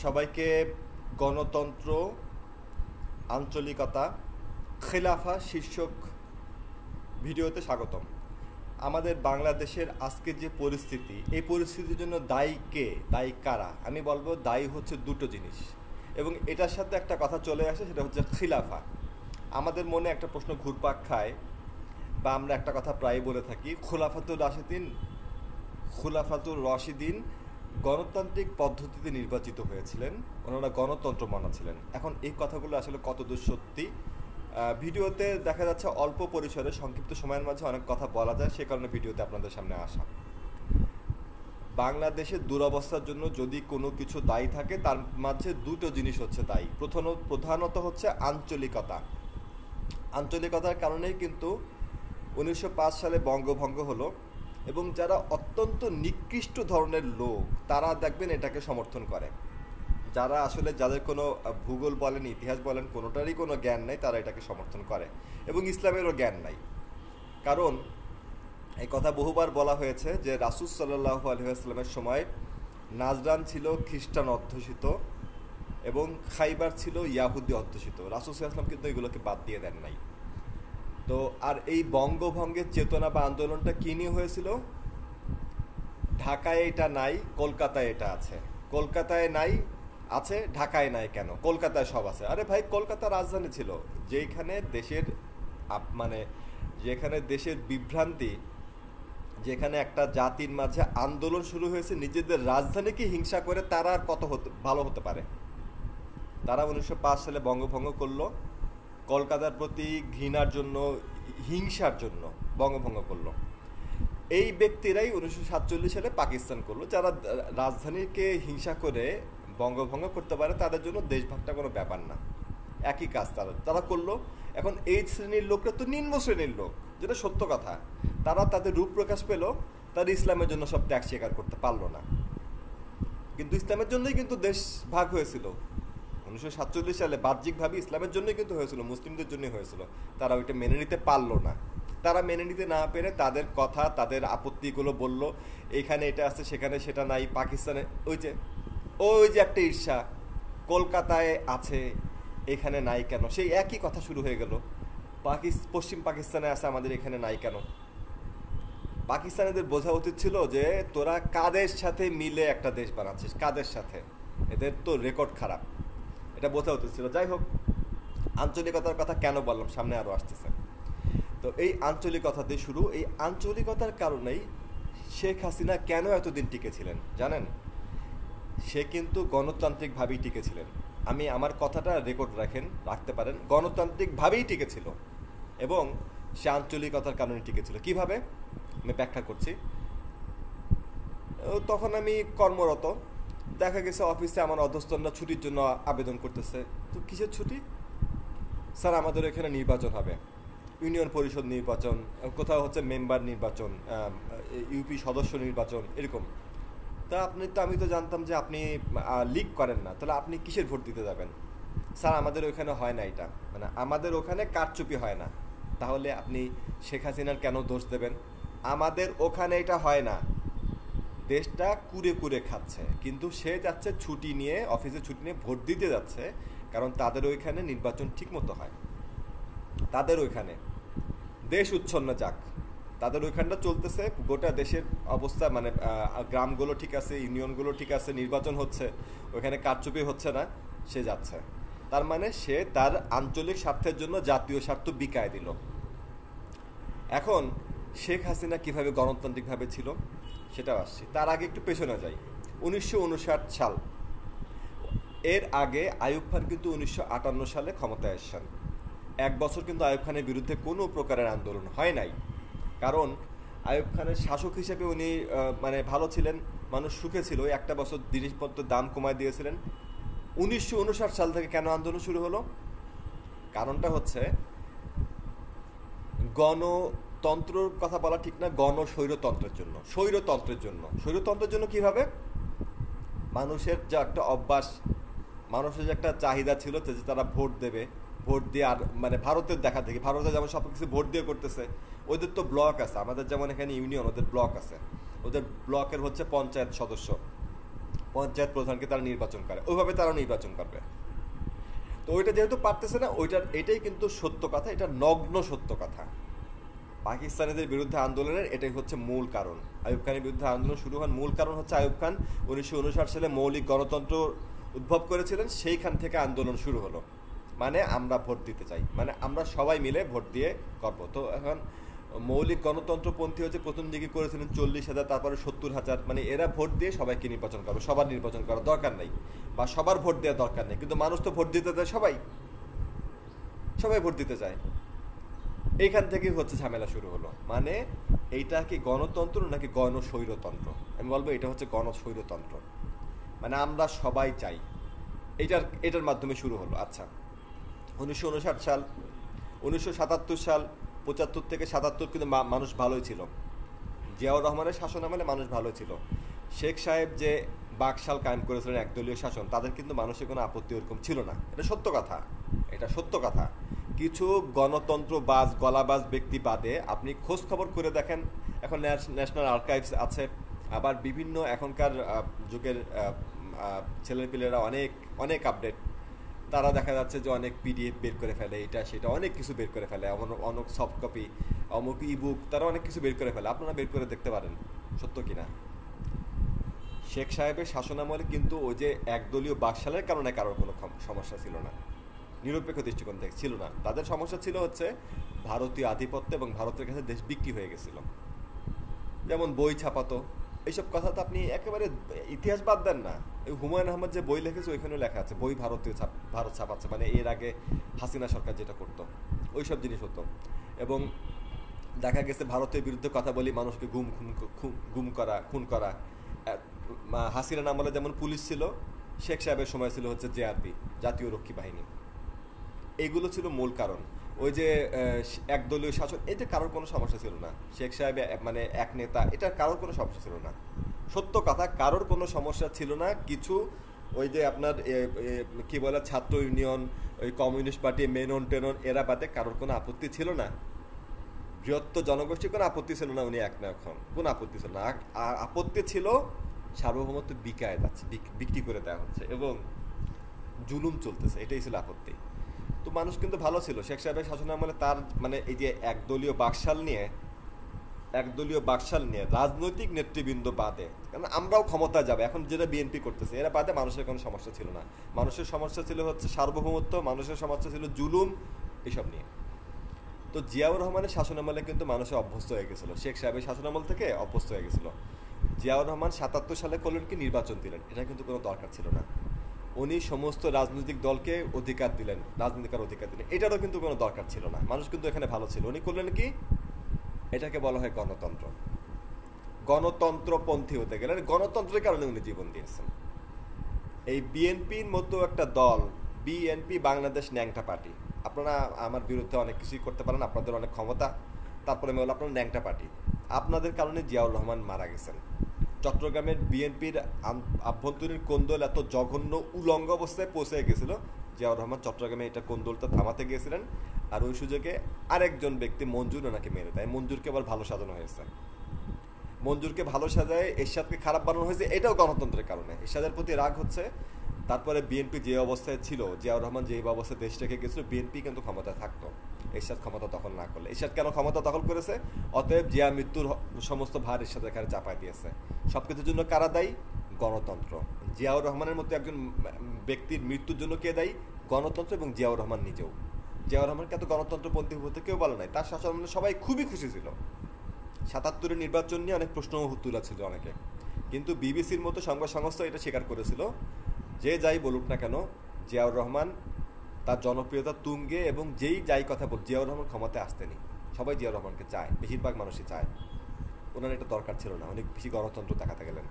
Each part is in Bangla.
সবাইকে গণতন্ত্র, আঞ্চলিকতা, খেলাফা শীর্ষক ভিডিওতে স্বাগতম। আমাদের বাংলাদেশের আজকের যে পরিস্থিতি, এই পরিস্থিতির জন্য দায়ী কে, দায়ী কারা? আমি বলবো দায়ী হচ্ছে দুটো জিনিস, এবং এটার সাথে একটা কথা চলে আসে, সেটা হচ্ছে খিলাফা। আমাদের মনে একটা প্রশ্ন ঘুরপাক খায়, বা আমরা একটা কথা প্রায় বলে থাকি, খুলাফাতুর রশিদিন গণতান্ত্রিক পদ্ধতিতে নির্বাচিত হয়েছিলেন, ওনারা গণতন্ত্র মানাচ্ছিলেন। এখন এই কথাগুলো আসলে কতদূর সত্যি? ভিডিওতে দেখা যাচ্ছে অল্প পরিসরে সংক্ষিপ্ত সময়ের মাঝে অনেক কথা বলা যায়, সে কারণে ভিডিওতে আপনাদের সামনে আসা। বাংলাদেশের দুরবস্থার জন্য যদি কোনো কিছু দায়ী থাকে, তার মাঝে দুটো জিনিস হচ্ছে দায়ী। প্রধানত হচ্ছে আঞ্চলিকতা। আঞ্চলিকতার কারণেই কিন্তু 1905 সালে বঙ্গভঙ্গ হলো, এবং যারা অত্যন্ত নিকৃষ্ট ধরনের লোক তারা দেখবেন এটাকে সমর্থন করে। যারা আসলে যাদের কোনো ভূগোল বলেন, ইতিহাস বলেন, কোনোটারই কোনো জ্ঞান নাই, তারা এটাকে সমর্থন করে, এবং ইসলামেরও জ্ঞান নাই। কারণ এই কথা বহুবার বলা হয়েছে যে রাসূল সাল্লাল্লাহু আলাইহি ওয়াসাল্লামের সময় নাজরান ছিল খ্রিস্টান অধ্যুষিত এবং খাইবার ছিল ইয়াহুদি অধ্যুষিত। রাসূল সাল্লাল্লাহু আলাইহি ওয়াসাল্লাম কিন্তু এগুলোকে বাদ দিয়ে দেন নাই। তো আর এই বঙ্গভঙ্গের চেতনা বা আন্দোলনটা কী নিয়ে হয়েছিল? ঢাকায় এটা নাই, কলকাতায় এটা আছে। কলকাতায় নাই আছে, ঢাকায় নাই কেন? কলকাতায় সব আছে। আরে ভাই, কলকাতা রাজধানী ছিল, যেখানে দেশের বিভ্রান্তি, যেখানে একটা জাতির মাঝে আন্দোলন শুরু হয়েছে নিজেদের রাজধানীকে হিংসা করে, তারা আর কত ভালো হতে পারে? তারা 1905 সালে বঙ্গভঙ্গ করলো, কলকাতার প্রতি ঘৃণার জন্য, হিংসার জন্য বঙ্গভঙ্গ করলো। এই ব্যক্তিরাই 1947 সালে পাকিস্তান করলো। যারা রাজধানীকে হিংসা করে বঙ্গভঙ্গ করতে পারে, তাদের জন্য দেশভাগটা কোনো ব্যাপার না, একই কাজ তারা করলো। এখন এই শ্রেণীর লোকরা তো নিম্ন শ্রেণীর লোক, যেটা সত্য কথা। তারা তাদের রূপ প্রকাশ পেল, তারা ইসলামের জন্য সব ত্যাগ স্বীকার করতে পারলো না। কিন্তু ইসলামের জন্যই কিন্তু দেশ ভাগ হয়েছিল 1947 সালে, বাহ্যিকভাবে ইসলামের জন্যই কিন্তু হয়েছিল, মুসলিমদের জন্যই হয়েছিল। তারা ওইটা মেনে নিতে পারলো না। তারা মেনে নিতে না পেরে তাদের কথা, তাদের আপত্তিগুলো বলল, এখানে এটা আছে, সেখানে সেটা নাই। পাকিস্তানে ওই যে একটা ঈর্ষা, কলকাতায় আছে এখানে নাই কেন? সেই একই কথা শুরু হয়ে গেল, পশ্চিম পাকিস্তানে আছে, আমাদের এখানে নাই কেন? পাকিস্তানিদের বোঝা উচিত ছিল যে তোরা কাদের সাথে মিলে একটা দেশ বানাচ্ছিস, কাদের সাথে? এদের তো রেকর্ড খারাপ, এটা বোঝা উচিত ছিল। যাই হোক, আঞ্চলিকতার কথা কেন বললাম, সামনে আরও আসতেছে। তো এই আঞ্চলিকতাতে শুরু। এই আঞ্চলিকতার কারণেই শেখ হাসিনা কেন এতদিন টিকেছিলেন জানেন? সে কিন্তু গণতান্ত্রিকভাবেই টিকেছিলেন। আমার কথাটা রেকর্ড রাখতে পারেন, গণতান্ত্রিকভাবেই টিকেছিল, এবং সে আঞ্চলিকতার কারণে টিকেছিল। কিভাবে? আমি ব্যাখ্যা করছি। তখন আমি কর্মরত, দেখা গেছে অফিসে আমার অধস্তনরা ছুটির জন্য আবেদন করতেছে। তো কিসের ছুটি? স্যার, আমাদের এখানে নির্বাচন হবে, ইউনিয়ন পরিষদ নির্বাচন, কোথাও হচ্ছে মেম্বার নির্বাচন, ইউপি সদস্য নির্বাচন, এরকম। তা আমি তো জানতাম যে আপনি লিগ করেন না, তাহলে আপনি কিসের ভোট দিতে যাবেন? স্যার, আমাদের ওখানে হয় না এটা, আমাদের ওখানে কারচুপি হয় না। তাহলে আপনি শেখ হাসিনার কেন দোষ দেবেন? আমাদের ওখানে এটা হয় না, দেশটা কুরে কুরে খাচ্ছে, কিন্তু সে যাচ্ছে ছুটি নিয়ে, অফিসে ছুটি নিয়ে ভোট দিতে যাচ্ছে, কারণ তাদের ওইখানে নির্বাচন ঠিক মতো হয়। তাদের ওইখানে দেশ উচ্ছন্ন যাক, তাদের ওইখানটা চলতেছে, গোটা দেশের অবস্থা, গ্রামগুলো ঠিক আছে, ইউনিয়নগুলো ঠিক আছে, নির্বাচন হচ্ছে, ওইখানে কারচুপি হচ্ছে না, সে যাচ্ছে। তার মানে সে তার আঞ্চলিক স্বার্থের জন্য জাতীয় স্বার্থ বিকায় দিল। এখন শেখ হাসিনা কিভাবে গণতান্ত্রিকভাবে ছিল সেটাও আসছি। তার আগে একটু পেছনে যাই, 1959 সাল। এর আগে আইয়ুব খান কিন্তু 1958 সালে ক্ষমতায় আসছেন। 1 বছর কিন্তু আইয়ুব খানের বিরুদ্ধে কোনো প্রকারের আন্দোলন হয় নাই, কারণ আইয়ুব খানের শাসক হিসেবে উনি ভালো ছিলেন, মানুষ সুখে ছিল। 1 বছর জিনিসপত্রের দাম কমায় দিয়েছিলেন। 1959 সাল থেকে কেন আন্দোলন শুরু হলো? কারণটা হচ্ছে গণতন্ত্রের কথা বলা ঠিক না, স্বৈরতন্ত্রের জন্য। স্বৈরতন্ত্রের জন্য কিভাবে? মানুষের যে একটা অভ্যাস, মানুষের যে একটা চাহিদা ছিল যে তারা ভোট দেবে, ভোট দিয়ে আর ভারতের দেখা দেখি, ভারতে যেমন সব কিছু ভোট দিয়ে করতেছে, ওদের তো ব্লক আছে, আমাদের যেমন এখানে ইউনিয়ন, ওদের ব্লক আছে, ওদের ব্লকের হচ্ছে পঞ্চায়েত সদস্য। পঞ্চায়েত প্রধানকে তারা নির্বাচন করে, ওইভাবে তারা নির্বাচন করবে। তো ওইটা যেহেতু পারতেছে না, এটাই কিন্তু সত্য কথা, এটা নগ্ন সত্য কথা। পাকিস্তানিদের বিরুদ্ধে আন্দোলনের এটাই হচ্ছে মূল কারণ। আইয়ুব খানের বিরুদ্ধে আন্দোলন শুরু হওয়ার মূল কারণ হচ্ছে আইয়ুব খান 1959 সালে মৌলিক গণতন্ত্র উদ্ভব করেছিলেন, সেইখান থেকে আন্দোলন শুরু হলো। মানে আমরা ভোট দিতে চাই, মানে আমরা সবাই মিলে ভোট দিয়ে করবো। তো এখন মৌলিক গণতন্ত্রপন্থী হচ্ছে প্রথম দিকে করেছিলেন 40,000, তারপরে 70,000, মানে এরা ভোট দিয়ে সবাইকে নির্বাচন করবে, সবার নির্বাচন করার দরকার নেই বা সবার ভোট দেওয়ার দরকার নেই। কিন্তু মানুষ তো ভোট দিতে চায়, সবাই ভোট দিতে চায়। এইখান থেকেই হচ্ছে ঝামেলা শুরু হলো। মানে এইটা কি গণতন্ত্র নাকি গণস্বৈরতন্ত্র? আমি বলবো এটা হচ্ছে গণস্বৈরতন্ত্র। মানে আমরা সবাই চাই, এটার মাধ্যমে শুরু হলো। আচ্ছা, 1959 সাল, 1977 সাল, 75 থেকে 77 কিন্তু মানুষ ভালোই ছিল। জিয়াউর রহমানের শাসন আমলে মানুষ ভালো ছিল। শেখ সাহেব যে বাকশাল কায়েম করেছিলেন একদলীয় শাসন, তাদের কিন্তু মানুষের কোনো আপত্তি ওরকম ছিল না। এটা সত্য কথা, এটা সত্য কথা। কিছু গণতন্ত্রবাজ, গলাবাজ ব্যক্তি বাদে আপনি খোঁজ খবর করে দেখেন, এখন ন্যাশনাল আর্কাইভস আছে, আবার বিভিন্ন এখনকার যুগের ছেলেপিলেরা অনেক অনেক আপডেট, তারা দেখা যাচ্ছে যে অনেক পিডিএফ বের করে ফেলে, এটা সেটা অনেক কিছু বের করে ফেলে, অনেক সফট কপি, অমুক ইবুক, তারা অনেক কিছু বের করে ফেলে। আপনারা বের করে দেখতে পারেন সত্য কিনা। শেখ সাহেবের শাসনামলে কিন্তু ওই যে একদলীয় বাকশালের কারণে কারোর কোনো সমস্যা ছিল না, নিরপেক্ষ দৃষ্টিকোণ থেকে ছিল না। তাদের সমস্যা ছিল হচ্ছে ভারতীয় আধিপত্য এবং ভারতের কাছে দেশ বিক্রি হয়ে গেছিল। যেমন বই ছাপাতো, এইসব কথা তো আপনি একেবারে ইতিহাস বাদ দেন না। হুমায়ুন আহমদ যে বই লিখেছে ওইখানেও লেখা আছে ভারত ছাপাচ্ছে, মানে এর আগে হাসিনা সরকার যেটা করতো ওইসব জিনিস হতো। এবং দেখা গেছে ভারতের বিরুদ্ধে কথা বলি মানুষকে গুম করা, খুন করা। হাসিনা আমলে যেমন পুলিশ ছিল, শেখ সাহেবের সময় ছিল হচ্ছে জেআরপি, জাতীয় রক্ষী বাহিনী। এইগুলো ছিল মূল কারণ। ওই যে একদলীয় শাসন, এতে কারোর কোনো সমস্যা ছিল না। শেখ সাহেব মানে এক নেতা, এটা কারোর কোনো সমস্যা ছিল না। সত্য কথা, কারোর কোনো সমস্যা ছিল না। কিছু ওই যে আপনার কি বলে ছাত্র ইউনিয়ন, ওই কমিউনিস্ট পার্টি, মেনন টেনন, এরা বাদে কারোর কোনো আপত্তি ছিল না। বৃহত্তর জনগোষ্ঠীর কোনো আপত্তি ছিল না, উনি এক না, এখন কোনো আপত্তি ছিল না। আপত্তি ছিল সার্বভৌমত্ব বিকায় যাচ্ছে, বিক্রি করে দেওয়া হচ্ছে এবং জুলুম চলতেছে, এটাই ছিল আপত্তি। তো মানুষ কিন্তু ভালো ছিল শেখ সাহেবের শাসনামলে। তার মানে এই যে একদলীয় বাকশাল নিয়ে রাজনৈতিক নেতৃবৃন্দ বাদে, কারণ আমরাও ক্ষমতা যাবে এখন যেটা বিএনপি করতেছে, এরা বাদে মানুষের কোনো সমস্যা ছিল না। মানুষের সমস্যা ছিল হচ্ছে সার্বভৌমত্ব, মানুষের সমস্যা ছিল জুলুম, এসব নিয়ে। তো জিয়াউর রহমানের শাসনামলে কিন্তু মানুষের অভ্যস্ত হয়ে গেছিল, শেখ সাহেবের শাসনামল থেকে অভ্যস্ত হয়ে গেছিল। জিয়াউর রহমান 77 সালে করলেন কি, নির্বাচন দিলেন, এটা কিন্তু কোনো দরকার ছিল না। উনি সমস্ত রাজনৈতিক দলকে অধিকার দিলেন, রাজনীতিকার অধিকার দিলেন, এটারও কিন্তু কোনো দরকার ছিল না। মানুষ কিন্তু এখানে ভালো ছিল। উনি করলেন কি, এটাকে বলা হয় গণতন্ত্র। গণতন্ত্রপন্থী হতে গেলেন, গণতন্ত্রের কারণে উনি জীবন দিয়েছেন। এই বিএনপির মতো একটা দল, বিএনপি বাংলাদেশ ন্যাংটা পার্টি, আপনারা আমার বিরুদ্ধে অনেক কিছুই করতে পারেন, আপনাদের অনেক ক্ষমতা, তারপরে আমি বললাম আপনার ন্যাংটা পার্টি। আপনাদের কারণে জিয়াউর রহমান মারা গেছেন। চট্টগ্রামের বিএনপির আভ্যন্তরীণ কোন্দল এত জঘন্য উলঙ্গ অবস্থায় পৌঁছে গেছিল, জিয়াউর রহমান চট্টগ্রামে এটা কোন্দলটা থামাতে গিয়েছিলেন, আর ওই সুযোগে আরেকজন ব্যক্তি মঞ্জুর ওনাকে মেরে দেয়। মঞ্জুরকে আবার ভালো সাজানো হয়েছে, মঞ্জুরকে ভালো সাজায় এরশাদকে খারাপ বানানো হয়েছে, এটাও গণতন্ত্রের কারণে। এরশাদের প্রতি রাগ হচ্ছে। তারপরে বিএনপি যে অবস্থায় ছিল, জিয়াউর রহমান যে অবস্থায় দেশ রেখে গেছিল, বিএনপি কিন্তু ক্ষমতায় থাকতো এরশাদ ক্ষমতা দখল না করলে। এরশাদ কেন ক্ষমতা দখল করেছে? অতএব জিয়া মৃত্যুর সমস্ত ভার এরশাদের কাছে চাপায় দিয়েছে। সব কিছুর জন্য কারা দায়ী? গণতন্ত্র। জিয়াউর রহমানের মতো একজন ব্যক্তির মৃত্যুর জন্য কে দায়ী? গণতন্ত্র এবং জিয়াউর রহমান নিজেও। জিয়াউর রহমানকে এত গণতন্ত্রপন্থী হতে কেউ বলে নাই, তার শাসন সবাই খুবই খুশি ছিল। 77-এর নির্বাচন নিয়ে অনেক প্রশ্ন তোলা ছিল অনেকে, কিন্তু বিবিসির মতো সংবাদ সংস্থা এটা স্বীকার করেছিল, যে যাই বলুক না কেন জিয়াউর রহমান তার জনপ্রিয়তা তুঙ্গে, এবং যেই যাই কথা বল, জিয়াউর রহমান ক্ষমতায় আসতেনি। সবাই জিয়াউর রহমানকে চায়, বেশিরভাগ মানুষই চায়। ওনার এটা দরকার ছিল না, অনেক বেশি গণতন্ত্র দেখাতে গেলেন।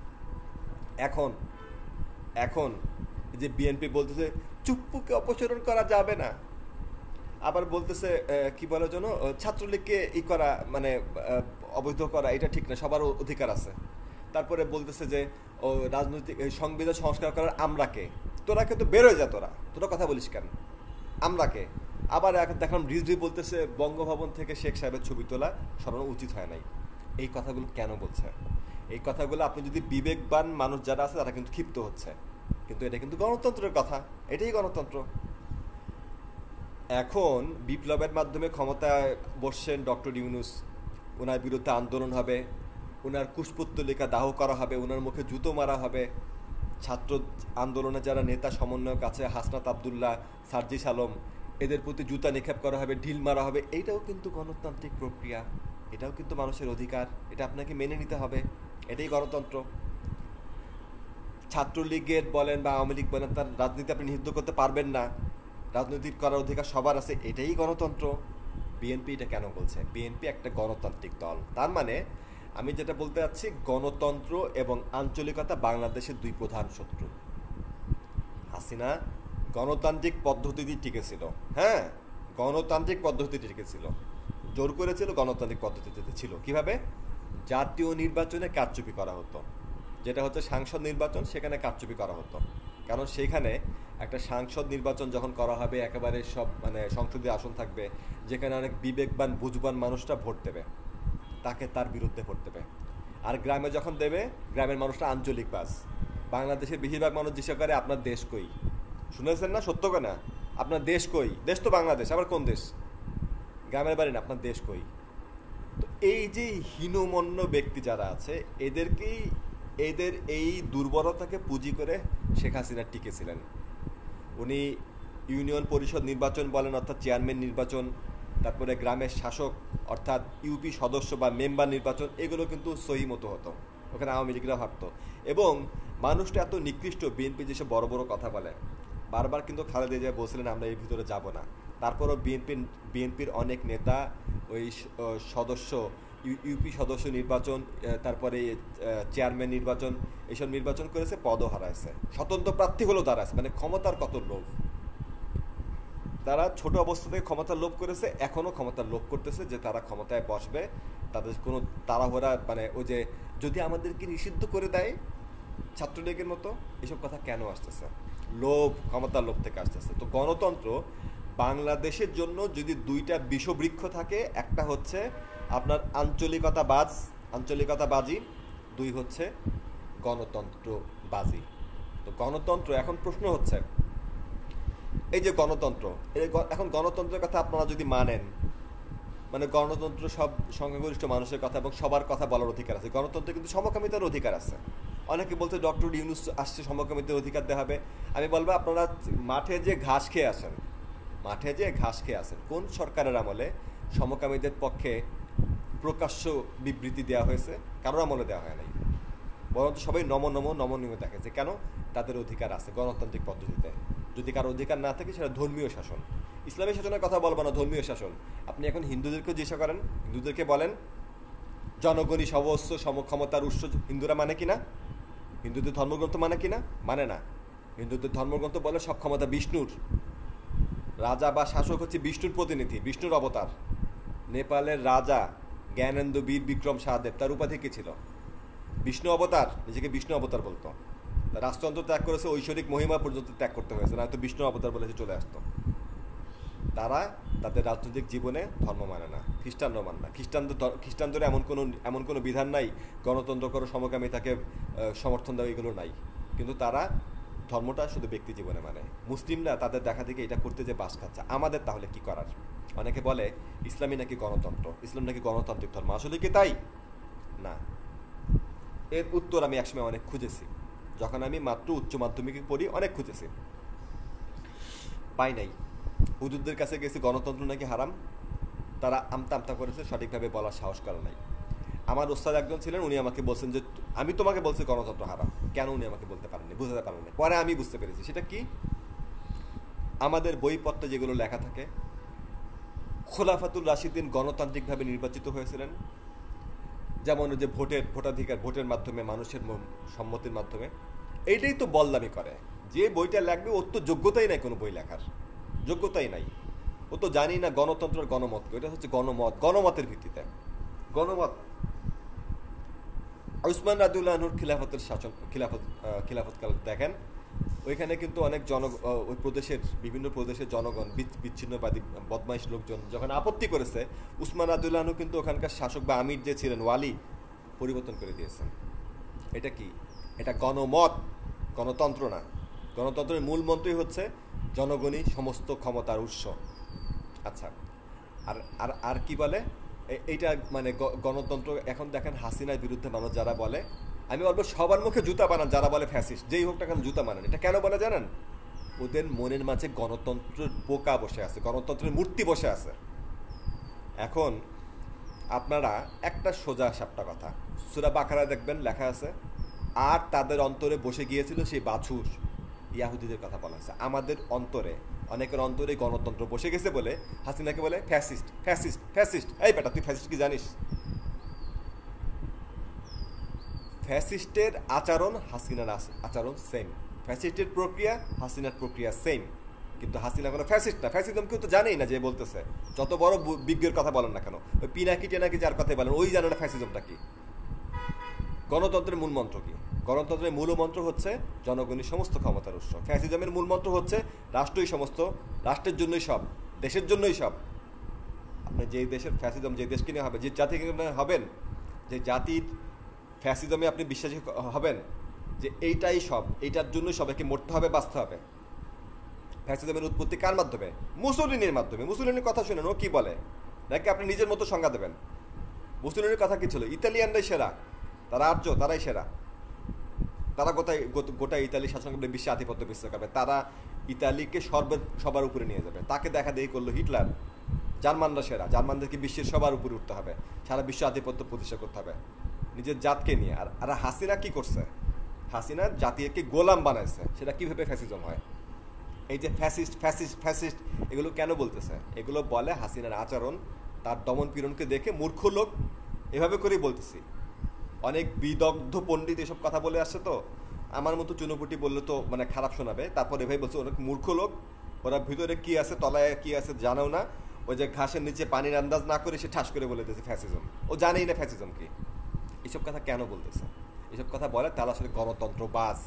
এখন যে বিএনপি বলতেছে চুপ্পুকে অপসারণ করা যাবে না, আবার বলতেছে কি বলে যেন ছাত্রলীগকে করা, মানে অবৈধ করা, এটা ঠিক না, সবার অধিকার আছে। তারপরে বলতেছে যে রাজনৈতিক সংবিধান সংস্কার করার আমরা কে? তোরা কিন্তু বেরোয় যা, তোরা কথা বলিস কেন? আমরা কে? আবার দেখলাম রিজভি বলতেছে বঙ্গভবন থেকে শেখ সাহেবের ছবি তোলা সরানো উচিত হয় নাই। এই কথাগুলো কেন বলছে? এই কথাগুলো আপনি যদি বিবেকবান মানুষ যারা আছে তারা কিন্তু ক্ষিপ্ত হচ্ছে, কিন্তু এটা কিন্তু গণতন্ত্রের কথা, এটাই গণতন্ত্র। এখন বিপ্লবের মাধ্যমে ক্ষমতায় বসছেন ডক্টর ইউনূস, ওনার বিরুদ্ধে আন্দোলন হবে, ওনার কুশপুত্তলিকা দাহ করা হবে, ওনার মুখে জুতো মারা হবে, ছাত্র আন্দোলনে যারা নেতা সমন্বয়ক আছে হাসনাত আবদুল্লাহ, সার্জিস আলম, এদের প্রতি জুতা নিক্ষেপ করা হবে, ঢিল মারা হবে, এইটাও কিন্তু গণতান্ত্রিক প্রক্রিয়া, এটাও কিন্তু মানুষের অধিকার, এটা আপনাকে মেনে নিতে হবে, এটাই গণতন্ত্র। ছাত্রলীগের বলেন বা আওয়ামী লীগ বলেন, তার রাজনীতি আপনি নিষিদ্ধ করতে পারবেন না, রাজনৈতিক করার অধিকার সবার আছে, এটাই গণতন্ত্র। বিএনপি এটা কেন বলছে? বিএনপি একটা গণতান্ত্রিক দল, তার মানে আমি যেটা বলতে চাচ্ছি, গণতন্ত্র এবং আঞ্চলিকতা বাংলাদেশের দুই প্রধান শত্রু। হাসিনা গণতান্ত্রিক পদ্ধতিতে টিকেছিল, হ্যাঁ গণতান্ত্রিক পদ্ধতিতে টিকেছিল, জোর করেছিল গণতান্ত্রিক পদ্ধতিতে ছিল। কিভাবে? জাতীয় নির্বাচনে কারচুপি করা হতো, যেটা হচ্ছে সাংসদ নির্বাচন, সেখানে কারচুপি করা হতো। কারণ সেখানে একটা সাংসদ নির্বাচন যখন করা হবে, একেবারে সব মানে সংসদীয় আসন থাকবে, যেখানে অনেক বিবেকবান বুঝবান মানুষরা ভোট দেবে, তাকে তার বিরুদ্ধে ভোট দেবে। আর গ্রামে যখন দেবে, গ্রামের মানুষরা আঞ্চলিক বাস। বাংলাদেশের বেশিরভাগ মানুষ জিজ্ঞাসা করে আপনার দেশ কই, শুনেছেন না? সত্য কেনা? আপনার দেশ কই? দেশ তো বাংলাদেশ, আবার কোন দেশ? গ্রামের বাড়ি না, আপনার দেশ কই? তো এই যে হীনমন্য ব্যক্তি যারা আছে, এদের এই দুর্বলতাকে পুঁজি করে শেখ হাসিনা টিকেছিলেন। উনি ইউনিয়ন পরিষদ নির্বাচন বলেন, অর্থাৎ চেয়ারম্যান নির্বাচন, তারপরে গ্রামের শাসক অর্থাৎ ইউপি সদস্য বা মেম্বার নির্বাচন, এগুলো কিন্তু সহি মতো হতো, ওখানে আওয়ামী লীগরা ভাবতো। এবং মানুষটা এত নিকৃষ্ট, বিএনপি যেসব বড় বড় কথা বলে, বারবার কিন্তু খালেদা জিয়া বলছিলেন আমরা এর ভিতরে যাব না, তারপরও বিএনপির অনেক নেতা ওই সদস্য, ইউপি সদস্য নির্বাচন, তারপরে চেয়ারম্যান নির্বাচন, এইসব নির্বাচন করেছে, পদও হারাইছে, স্বতন্ত্র প্রার্থী হলেও দাঁড়াচ্ছে। মানে ক্ষমতার কত লোভ! তারা ছোট অবস্থা থেকে ক্ষমতার লোভ করেছে, এখনও ক্ষমতার লোভ করতেছে যে তারা ক্ষমতায় বসবে, তাদের কোনো তাড়াহুড়া, মানে ওই যে যদি আমাদেরকে নিষিদ্ধ করে দেয় ছাত্রলীগের মতো, এসব কথা কেন আসতেছে? লোভ, ক্ষমতার লোভ থেকে আসতেছে। তো গণতন্ত্র বাংলাদেশের জন্য যদি দুইটা বিষবৃক্ষ থাকে, একটা হচ্ছে আপনার আঞ্চলিকতাবাজি, দুই হচ্ছে গণতন্ত্রবাজি। তো গণতন্ত্র, এখন প্রশ্ন হচ্ছে এই যে গণতন্ত্র, এখন গণতন্ত্রের কথা আপনারা যদি মানেন, মানে গণতন্ত্র সব সংখ্যাগরিষ্ঠ মানুষের কথা এবং সবার কথা বলার অধিকার আছে, গণতন্ত্রে কিন্তু সমকামিতার অধিকার আছে। অনেকে বলতে ডক্টর ইউনূস আসছে সমকামিতার অধিকার দেওয়া হবে। আমি বলবো আপনারা মাঠে যে ঘাস খেয়ে আসেন, কোন সরকারের আমলে সমকামীদের পক্ষে প্রকাশ্য বিবৃতি দেওয়া হয়েছে? কারোর আমলে দেওয়া হয় নাই, বরঞ্চ সবাই নমনীয় দেখেছে। কেন? তাদের অধিকার আছে গণতান্ত্রিক পদ্ধতিতে। যদি কারো অধিকার না থাকে, সেটা ধর্মীয় শাসন। ইসলামী শাসনের কথা বলবো না, ধর্মীয় শাসন। আপনি এখন হিন্দুদেরকেও জিজ্ঞাসা করেন, হিন্দুদেরকে বলেন জনগণই সর্বস্ব, সমক্ষমতার উৎস হিন্দুরা মানে কিনা? হিন্দুদের ধর্মগ্রন্থ মানে কিনা? মানে না। হিন্দুদের ধর্মগ্রন্থ বলে সব ক্ষমতা বিষ্ণুর, রাজা বা শাসক হচ্ছে বিষ্ণুর প্রতিনিধি, বিষ্ণুর অবতার। নেপালের রাজা জ্ঞানেন্দ্র বীর বিক্রম সাহাদেব, তার উপাধি কি ছিল? বিষ্ণু অবতার, নিজেকে বিষ্ণু অবতার বলতো। রাজতন্ত্র ত্যাগ করেছে, ঐশ্বরিক মহিমা পর্যন্ত ত্যাগ করতে হয়েছে, না তো বিষ্ণু অবতার বলে চলে আসতো। তারা তাদের রাজনৈতিক জীবনে ধর্ম মানে না, খ্রিস্টানরাও মানে না। খ্রিস্টানদের এমন কোনো বিধান নাই গণতন্ত্র করো, সমকামিতাকে সমর্থন দেওয়া, এগুলো নাই। কিন্তু তারা ধর্মটা শুধু ব্যক্তি জীবনে মানে। মুসলিমরা তাদের দেখা থেকে এটা করতে যে বাস খাচ্ছে। আমাদের তাহলে কি করার? অনেকে বলে ইসলামী নাকি গণতন্ত্র, ইসলাম নাকি গণতান্ত্রিক ধর্ম। আসলে কি তাই? না। এর উত্তর আমি একসময় অনেক খুঁজেছি, যখন আমি মাত্র উচ্চ মাধ্যমিকে পড়ি, অনেক খুঁজেছি, পাই নাই। হুজুরদের কাছে গেছি, গণতন্ত্র নাকি হারাম, তারা আমতা করেছে, সঠিকভাবে বলার সাহস করে নাই। আমার ওস্তাদ একজন ছিলেন, উনি আমাকে বলছেন যে আমি তোমাকে বলছি গণতন্ত্র হারাম, কেন? উনি আমাকে বলতে পারেননি, বুঝতে পারেননি। পরে আমি বুঝতে পেরেছি সেটা কি। আমাদের বইপত্রে যেগুলো লেখা থাকে, খোলাফাতুর রাশিদিন গণতান্ত্রিকভাবে নির্বাচিত হয়েছিলেন, যেমন যে ভোটের মাধ্যমে, মানুষের সম্মতির মাধ্যমে, এইটাই তো বলদামি করে। যে বইটা লাগবে ওর তো যোগ্যতাই নাই, কোনো বই লেখার যোগ্যতাই নাই। ও তো জানি না গণতন্ত্রের গণমত, এটা হচ্ছে গণমতের ভিত্তিতে গণমত। উসমান রাদিয়াল্লাহু খিলাফতের শাসন, খিলাফতকাল দেখেন, ওইখানে কিন্তু অনেক ওই বিভিন্ন প্রদেশের জনগণ, বিচ্ছিন্নবাদী বদমাইশ লোকজন যখন আপত্তি করেছে, উসমান রাদিয়াল্লাহু কিন্তু ওখানকার শাসক বা আমির যে ছিলেন, ওয়ালি, পরিবর্তন করে দিয়েছেন। এটা কি? এটা গণমত, গণতন্ত্র না। গণতন্ত্রের মূল মন্ত্রই হচ্ছে জনগণই সমস্ত ক্ষমতার উৎস। আচ্ছা, আর আর আর কি বলে এইটা মানে গণতন্ত্র? এখন দেখেন হাসিনার বিরুদ্ধে মানুষ যারা বলে, আমি বলবো সবার মুখে জুতা বানান যারা বলে ফ্যাসিস্ট, যেই হোক না কেন জুতা বানান। এটা কেন বলে জানেন? ওদের মনের মাঝে গণতন্ত্রের পোকা বসে আছে, গণতন্ত্রের মূর্তি বসে আছে। এখন আপনারা একটা সোজা সাপটা কথা, সূরা বাকারা দেখবেন লেখা আছে, আর তাদের অন্তরে বসে গিয়েছিল সেই বাছুর। ইয়াহুদিদের কথা বলা আছে। আমাদের অন্তরে, অনেকের অন্তরে গণতন্ত্র বসে গেছে বলে হাসিনাকে বলে ফ্যাসিস্ট, ফ্যাসিস্ট, ফ্যাসিস্ট। এই বেটা, তুই ফ্যাসিস্ট কি জানিস? ফ্যাসিস্টের আচরণ হাসিনার আচরণ সেম, ফ্যাসিস্টের প্রক্রিয়া হাসিনার প্রক্রিয়া সেম, কিন্তু হাসিনা কোনো ফ্যাসিস্ট না। ফ্যাসিজম কেউ তো জানেই না যে বলতেছে, যত বড় বিজ্ঞের কথা বলেন না কেন, ওই পিনাকি টেনাকি যার কথাই বলেন ওই জানে না ফ্যাসিজমটা কি। গণতন্ত্রের মূল মন্ত্র কি? গণতন্ত্রের মূল মন্ত্র হচ্ছে জনগণই সমস্ত ক্ষমতার উৎস। ফ্যাসিজমের মূল মন্ত্র হচ্ছে রাষ্ট্রই সমস্ত, রাষ্ট্রের জন্যই সব, দেশের জন্যই সব। আপনি যেই দেশের ফ্যাসিজম, যে দেশকে নিয়ে হবে, যে জাতিকে নিয়ে হবেন, যে জাতির ফ্যাসিজমে আপনি বিশ্বাসী হবেন যে এইটাই সব, এইটার জন্যই সবাইকে মরতে হবে, বাঁচতে হবে। ফ্যাসিজমের উৎপত্তি কার মাধ্যমে? মুসোলিনির মাধ্যমে। মুসোলিনির কথা শুনেন, ও কি বলে, নাকি আপনি নিজের মতো সংজ্ঞা দেবেন? মুসোলিনির কথা কি ছিল? ইতালিয়ানরাই সেরা, তারা আর্য, তারাই সেরা, তারা গোটা ইতালি শাসন করবে, বিশ্বে আধিপত্য বিস্তার করবে, তারা ইতালিকে সবার উপরে নিয়ে যাবে। তাকে দেখা দেখি করলো হিটলার। জার্মানরা সেরা, জার্মানদেরকে বিশ্বের সবার উপরে উঠতে হবে, সারা বিশ্ব আধিপত্য প্রতিষ্ঠা করতে হবে নিজের জাতকে নিয়ে। আর হাসিনা কি করছে? হাসিনা জাতিকে গোলাম বানাইছে। সেটা কিভাবে ফ্যাসিজম হয়? এই যে ফ্যাসিস্ট ফ্যাসিস্ট ফ্যাসিস্ট এগুলো কেন বলতেছে? এগুলো বলে হাসিনার আচরণ, তার দমন পীড়নকে দেখে মূর্খ লোক এভাবে করেই বলতেছি। অনেক বিদগ্ধ পণ্ডিত এসব কথা বলে আসছে, তো আমার মতো চুনোপুটি বললে তো মানে খারাপ শোনাবে। তারপর এভাবে বলছে অনেক মূর্খ লোক, ওরা ভিতরে কি আছে তলায় কি আছে জানেও না। ওই যে ঘাসের নিচে পানির আন্দাজ না করে সে ঠাস করে বলে দিয়েছে ফ্যাসিজম। ও জানেই না ফ্যাসিজম কি। এসব কথা কেন বলতেছে? এসব কথা বলে তারা আসলে গণতন্ত্রবাজ।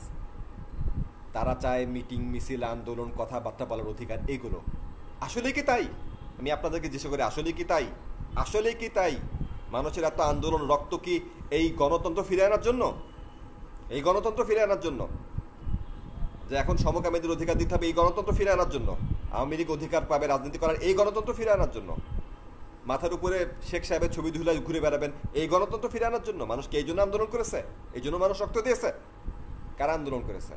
তারা চায় মিটিং, মিছিল, আন্দোলন, কথাবার্তা বলার অধিকার, এগুলো আসলে কি তাই? আমি আপনাদেরকে জিজ্ঞেস করি, আসলে কি তাই? আসলে কি তাই? মানুষের এত আন্দোলন, রক্ত কি এই গণতন্ত্র ফিরে আনার জন্য? এই গণতন্ত্র ফিরে আনার জন্য যে এখন সমকামীদের অধিকার দিতে হবে, এই গণতন্ত্র ফিরে আনার জন্য? আওয়ামী লীগ অধিকার পাবে রাজনীতি করার, এই গণতন্ত্র ফিরে আনার জন্য? মাথার উপরে শেখ সাহেবের ছবি ধুলা ঘুরে বেড়াবেন, এই গণতন্ত্র ফিরে আনার জন্য? মানুষকে এই জন্য আন্দোলন করেছে? এই জন্য মানুষ রক্ত দিয়েছে? কারা আন্দোলন করেছে?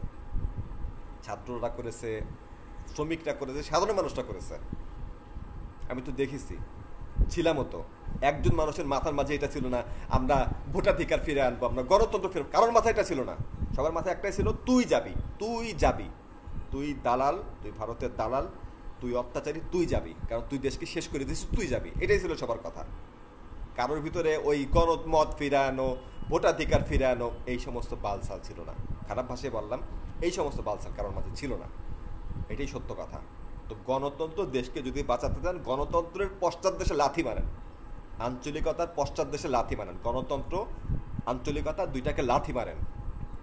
ছাত্ররা করেছে, শ্রমিকরা করেছে, সাধারণ মানুষরা করেছে। আমি তো দেখেছি, ছিলামও তো। একজন মানুষের মাথার মাঝে এটা ছিল না আমরা ভোটাধিকার ফিরে আনবো, আমরা গণতন্ত্র ফিরে, কারোর মাথায় এটা ছিল না। সবার মাথায় একটাই ছিল, তুই যাবি, তুই যাবি, তুই দালাল, তুই ভারতের দালাল, তুই অত্যাচারী, তুই যাবি, কারণ তুই দেশকে শেষ করে দিয়েছিস, তুই যাবি। এটাই ছিল সবার কথা। কারোর ভিতরে ওই গণমত ফিরে আনো, ভোটাধিকার ফিরে আনো, এই সমস্ত বালসাল ছিল না। খারাপ ভাষায় বললাম, এই সমস্ত বালসাল কারোর মাঝে ছিল না। এটাই সত্য কথা। তো গণতন্ত্র দেশকে যদি বাঁচাতে চান, গণতন্ত্রের পশ্চাৎ দেশে লাথি মারেন, আঞ্চলিকতার পশ্চাৎ দেশে লাথি মারেন। গণতন্ত্র, আঞ্চলিকতা, দুইটাকে লাথি মারেন,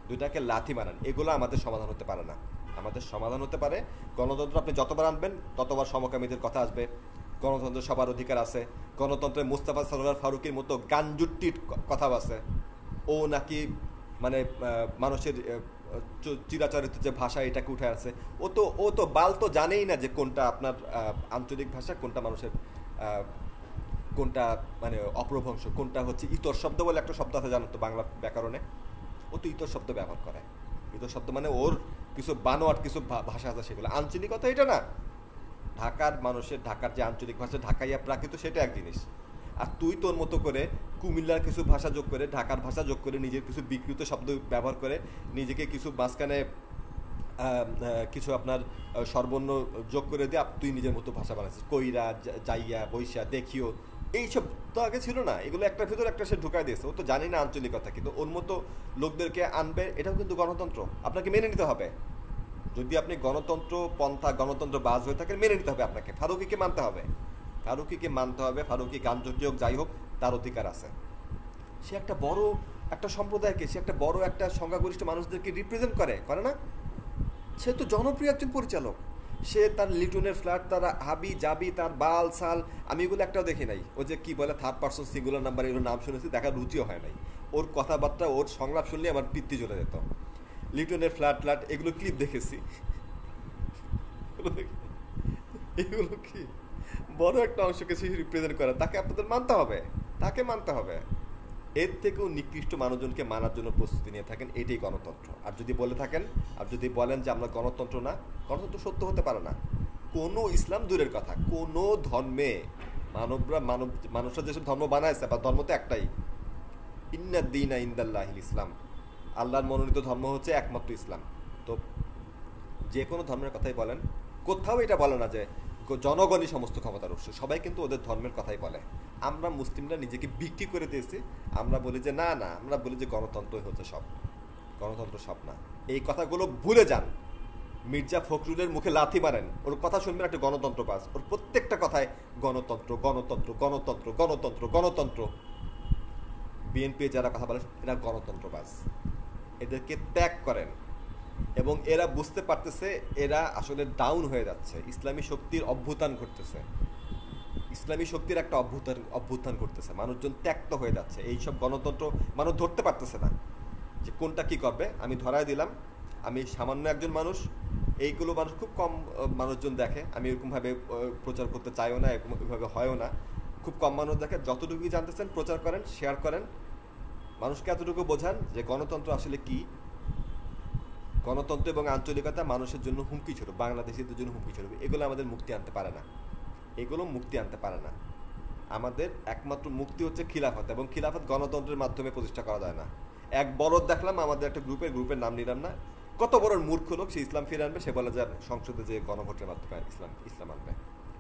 দুইটাকে লাথি মারেন। এগুলো আমাদের সমাধান হতে পারে না। আমাদের সমাধান হতে পারে গণতন্ত্র আপনি যতবার আনবেন ততবার সমকামীদের কথা আসবে, গণতন্ত্রের সবার অধিকার আছে, গণতন্ত্রে মুস্তাফা সরোয়ার ফারুকের মতো গানজুট্টির কথাও আছে। ও নাকি মানে মানুষের চিরাচরিত যে ভাষা এটাকে উঠে আছে। ও তো বাল তো জানেই না যে কোনটা আপনার আঞ্চলিক ভাষা, কোনটা মানুষের, কোনটা মানে অপ্রভংশ, কোনটা হচ্ছে ইতর শব্দ বলে একটা শব্দ আছে জানো তো বাংলা ব্যাকরণে। ও তো ইতর শব্দ ব্যবহার করে। ইতর শব্দ মানে ওর কিছু বানোয়াট কিছু ভাষা আছে, সেগুলো আঞ্চলিকতা এটা না। ঢাকার মানুষের, ঢাকার যে আঞ্চলিক ভাষা, ঢাকাইয়া প্রাকৃত, সেটা এক জিনিস। আর তুই তোর মতো করে কুমিল্লার কিছু ভাষা যোগ করে, ঢাকার ভাষা যোগ করে, নিজের কিছু বিকৃত শব্দ ব্যবহার করে, নিজেকে কিছু মাঝখানে কিছু আপনার সর্বর্ণ যোগ করে দিয়ে তুই নিজের মতো ভাষা বানাচ্ছিস। কইরা, যাইয়া, বৈশা, দেখিও, এইসব তো আগে ছিল না। এগুলো একটার ভিতরে একটা সে ঢুকাই দিয়েছে। ও তো জানি না আঞ্চলিকতা, কিন্তু ওর মতো লোকদেরকে আনবে, এটাও কিন্তু গণতন্ত্র। আপনাকে মেনে নিতে হবে। যদি আপনি গণতন্ত্র পন্থা, গণতন্ত্র বাজ হয়ে থাকেন, মেনে নিতে হবে আপনাকে। ফারুকিকে মানতে হবে, ফারুকিকে মানতে হবে। ফারুকি গানজটি হোক, যাই হোক, তার অধিকার আছে। সে একটা বড় একটা সম্প্রদায়কে, সে একটা বড় একটা সংখ্যাগরিষ্ঠ মানুষদেরকে রিপ্রেজেন্ট করে না? সে তো জনপ্রিয় একজন পরিচালক। সে তার লিটনের ফ্ল্যাট, তার হাবি জাবি, তার বাল সাল, আমি এগুলো একটাও দেখি নাই। ও যে কি বলে থার্ড পার্সন সিঙ্গুলার নাম্বার, এগুলো নাম শুনেছি, দেখার রুচিও হয় নাই। ওর কথাবার্তা, ওর সংলাপ শুনলে আমার পিত্তি চলে যেত। লিটনের ফ্ল্যাট এগুলো ক্লিপ দেখেছি, এগুলো কি বড় একটা অংশকে সে রিপ্রেজেন্ট করে, তাকে আপনাদের মানতে হবে, তাকে মানতে হবে। এর থেকেও নিকৃষ্ট মানুষজনকে মানার জন্য প্রস্তুতি নিয়ে থাকেন, এটাই গণতন্ত্র। আর যদি বলে থাকেন, আর যদি বলেন যে আমরা গণতন্ত্র না, গণতন্ত্র সত্য হতে পারে না। কোনো ইসলাম দূরের কথা, কোনো ধর্মে মানুষরা যেসব ধর্ম বানাইছে, বা ধর্ম তো একটাই, ইন্নাদ্দীনা ইনদাল্লাহিল ইসলাম, আল্লাহর মনোনীত ধর্ম হচ্ছে একমাত্র ইসলাম। তো যে কোনো ধর্মের কথাই বলেন, কোথাও এটা বলে না যে জনগণই সমস্ত ক্ষমতার উৎস, সবাই কিন্তু ওদের ধর্মের কথাই বলে। আমরা মুসলিমরা নিজেকে বিক্রি করে দিয়েছি, আমরা বলি যে না, আমরা বলি যে গণতন্ত্রই হচ্ছে সব, গণতন্ত্র সব না। এই কথাগুলো ভুলে যান। মির্জা ফখরুলের মুখে লাথি মারেন, ওর কথা শুনবেন একটা গণতন্ত্র পাস, ওর প্রত্যেকটা কথায় গণতন্ত্র গণতন্ত্র গণতন্ত্র গণতন্ত্র গণতন্ত্র। বিএনপি যারা কথা বলে এরা গণতন্ত্র পাস, এদেরকে ত্যাগ করেন। এবং এরা বুঝতে পারতেছে এরা আসলে ডাউন হয়ে যাচ্ছে, ইসলামী শক্তির অভ্যুত্থান ঘটতেছে, ইসলামী শক্তির একটা অভ্যুত্থান করতেছে, মানুষজন ত্যাক্ত হয়ে যাচ্ছে। এইসব গণতন্ত্র মানুষ ধরতে পারতেছে না যে কোনটা কি করবে। আমি ধরায় দিলাম, আমি সামান্য একজন মানুষ, এইগুলো মানুষ খুব কম মানুষজন দেখে, আমি এরকমভাবে প্রচার করতে চাইও না, এরকমভাবে হয়ও না, খুব কম মানুষ দেখে। যতটুকুই জানতেছেন প্রচার করেন, শেয়ার করেন, মানুষকে এতটুকু বোঝান যে গণতন্ত্র আসলে কি। গণতন্ত্র এবং আঞ্চলিকতা মানুষের জন্য হুমকি স্বরূপ, বাংলাদেশিদের জন্য হুমকি স্বরূপ। এগুলো আমাদের মুক্তি আনতে পারে না, এগুলো মুক্তি আনতে পারে না। আমাদের একমাত্র মুক্তি হচ্ছে খিলাফত, এবং খিলাফত গণতন্ত্রের মাধ্যমে প্রতিষ্ঠা করা যায় না। এক বড় দেখলাম আমাদের একটা গ্রুপের নাম নিলাম না, কত বড় মূর্খ লোক, সে ইসলাম ফিরে আনবে, সে বলে যে সংসদে যে গণভোটের মাধ্যমে ইসলাম আনবে।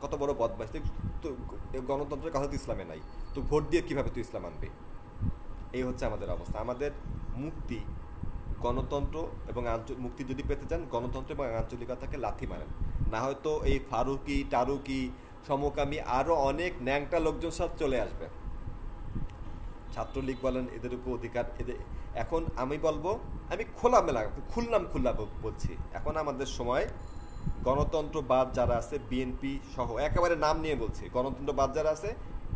কত বড় বদমাশ! তো গণতন্ত্রের কথা তো ইসলামে নাই, তো ভোট দিয়ে কিভাবে তুই ইসলাম আনবি? এই হচ্ছে আমাদের অবস্থা। আমাদের মুক্তি, গণতন্ত্র এবং মুক্তি যদি পেতে চান, গণতন্ত্র এবং আঞ্চলিকতাকে লাথি মারেন, না হয়তো এই ফারুকি টারুকি সমকামী আরও অনেক ন্যাংটা লোকজন সব চলে আসবে। ছাত্রলীগ বলেন, এদের উপর অধিকার এদের। এখন আমি বলবো, আমি খোলামেলা খুললা বলছি, এখন আমাদের সময় গণতন্ত্রবাদ যারা আছে, বিএনপি সহ একেবারে নাম নিয়ে বলছি, গণতন্ত্রবাদ যারা আছে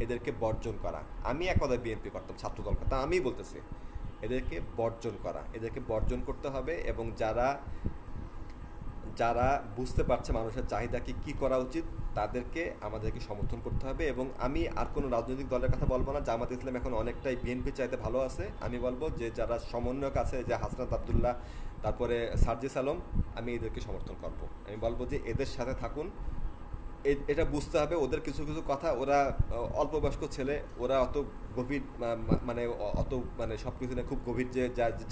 এদেরকে বর্জন করা। আমি একদা বিএনপি করতাম, ছাত্রদল করতাম, আমি বলতেছি এদেরকে বর্জন করতে হবে। এবং যারা বুঝতে পারছে মানুষের চাহিদাকে কি করা উচিত, তাদেরকে আমাদেরকে সমর্থন করতে হবে। এবং আমি আর কোনো রাজনৈতিক দলের কথা বলবো না, জামাত ইসলাম এখন অনেকটাই বিএনপি চাইতে ভালো আছে। আমি বলবো যে যারা সমন্বয়ক আছে, যে হাসনাত আবদুল্লাহ, তারপরে সার্জিস আলম, আমি এদেরকে সমর্থন করব। আমি বলবো যে এদের সাথে থাকুন। এটা বুঝতে হবে ওদের কিছু কিছু কথা, ওরা অল্প বয়স্ক ছেলে, ওরা অত গভীর মানে সব কিছু নিয়ে খুব গভীর যে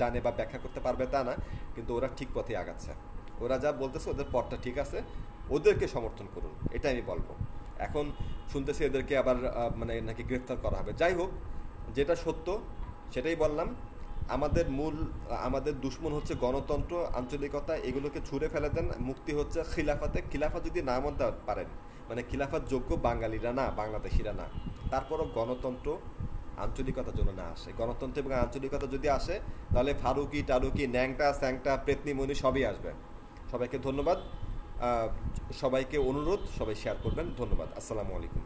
জানে বা ব্যাখ্যা করতে পারবে তা না, কিন্তু ওরা ঠিক পথে আগাচ্ছে, ওরা যা বলতেছে ওদের পথটা ঠিক আছে, ওদেরকে সমর্থন করুন, এটা আমি বলবো। এখন শুনতেছি এদেরকে আবার নাকি গ্রেফতার করা হবে। যাই হোক, যেটা সত্য সেটাই বললাম। আমাদের দুশ্মন হচ্ছে গণতন্ত্র, আঞ্চলিকতা, এগুলোকে ছুঁড়ে ফেলে দেন। মুক্তি হচ্ছে খিলাফতে। খিলাফত যদি না মানতে পারেন, মানে খিলাফত যোগ্য বাঙালিরা না, বাংলাদেশিরা না, তারপরও গণতন্ত্র আঞ্চলিকতার জন্য না আসে। গণতন্ত্র এবং আঞ্চলিকতা যদি আসে, তাহলে ফারুকি টারুকি ন্যাংটা স্যাংটা পেতনিমণি সবই আসবে। সবাইকে ধন্যবাদ, সবাইকে অনুরোধ, সবাই শেয়ার করবেন। ধন্যবাদ। আসসালামু আলাইকুম।